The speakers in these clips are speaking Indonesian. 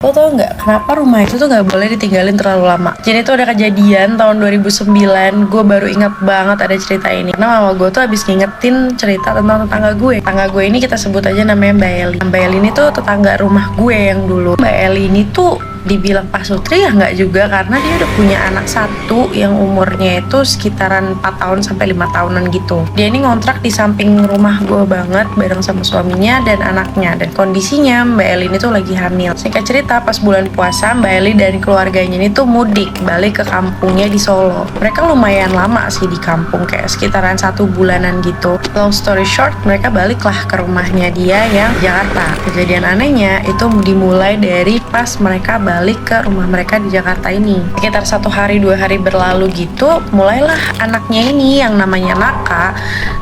Lo tau nggak kenapa rumah itu tuh nggak boleh ditinggalin terlalu lama? Jadi itu ada kejadian tahun 2009, gue baru ingat banget ada cerita ini. Karena mama gue tuh habis ngingetin cerita tentang tetangga gue. Tetangga gue ini kita sebut aja namanya Mbak Eli. Mbak Eli ini tuh tetangga rumah gue yang dulu. Mbak Eli ini tuh dibilang pasutri ya nggak juga, karena dia udah punya anak satu yang umurnya itu sekitaran 4 tahun sampai 5 tahunan gitu. Dia ini ngontrak di samping rumah gue banget bareng sama suaminya dan anaknya, dan kondisinya Mbak Eli ini tuh lagi hamil. Singkat cerita, pas bulan puasa Mbak Eli dan keluarganya ini tuh mudik balik ke kampungnya di Solo. Mereka lumayan lama sih di kampung, kayak sekitaran 1 bulanan gitu. Long story short, mereka baliklah ke rumahnya dia yang Jakarta. Kejadian anehnya itu dimulai dari pas mereka balik ke rumah mereka di Jakarta ini. Sekitar 1 hari 2 hari berlalu gitu, mulailah anaknya ini yang namanya Naka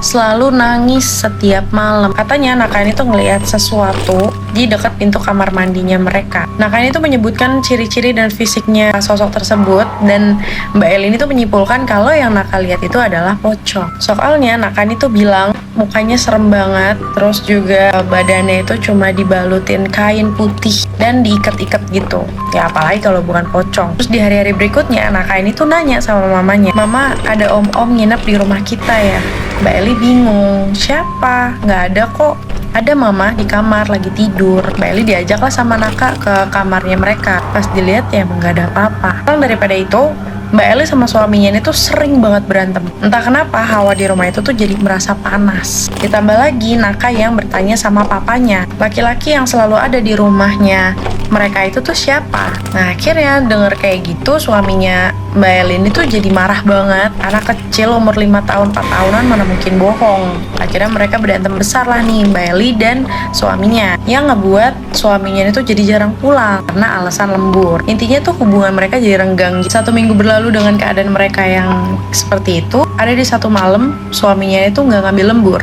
selalu nangis setiap malam. Katanya Naka ini tuh ngelihat sesuatu di dekat pintu kamar mandinya mereka. Naka ini tuh menyebutkan ciri-ciri dan fisiknya sosok tersebut, dan Mbak Eli ini tuh menyimpulkan kalau yang Naka lihat itu adalah pocong. Soalnya Naka ini tuh bilang mukanya serem banget, terus juga badannya itu cuma dibalutin kain putih dan diikat-ikat gitu. Ya apalagi kalau bukan pocong. Terus di hari-hari berikutnya Naka ini tuh nanya sama mamanya, "Mama, ada om-om nginep di rumah kita ya?" Mbak Eli bingung, "Siapa? Nggak ada kok." "Ada mama, di kamar lagi tidur." Mbak Eli diajaklah sama Naka ke kamarnya mereka. Pas dilihat ya emang nggak ada apa-apa. Daripada itu, Mbak Eli sama suaminya ini tuh sering banget berantem. Entah kenapa hawa di rumah itu tuh jadi merasa panas. Ditambah lagi Naka yang bertanya sama papanya, laki-laki yang selalu ada di rumahnya mereka itu tuh siapa? Nah akhirnya denger kayak gitu, suaminya Mbak Eli ini tuh jadi marah banget. Anak kecil umur 5 tahun 4 tahunan mana mungkin bohong. Akhirnya mereka berantem besar lah nih, Mbak Eli dan suaminya, yang ngebuat suaminya itu jadi jarang pulang karena alasan lembur. Intinya tuh hubungan mereka jadi renggang. 1 minggu berlalu dengan keadaan mereka yang seperti itu. Ada di satu malam suaminya itu nggak ngambil lembur,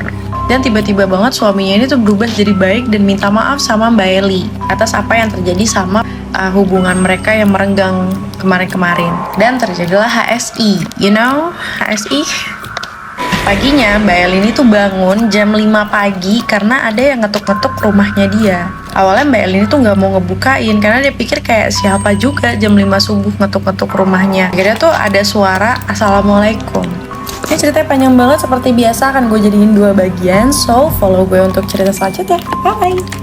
dan tiba-tiba banget suaminya ini tuh berubah jadi baik dan minta maaf sama Mbak Eli atas apa yang terjadi sama hubungan mereka yang merenggang kemarin-kemarin. Dan terjadilah HSI. You know HSI? Paginya Mbak Eli ini tuh bangun jam 5 pagi karena ada yang ngetuk-ngetuk rumahnya dia. Awalnya Mbak Eli ini tuh nggak mau ngebukain karena dia pikir kayak siapa juga jam 5 subuh ngetuk-ngetuk rumahnya. Akhirnya tuh ada suara "Assalamualaikum". Ini ceritanya panjang banget, seperti biasa akan gue jadiin 2 bagian. So follow gue untuk cerita selanjutnya. Bye!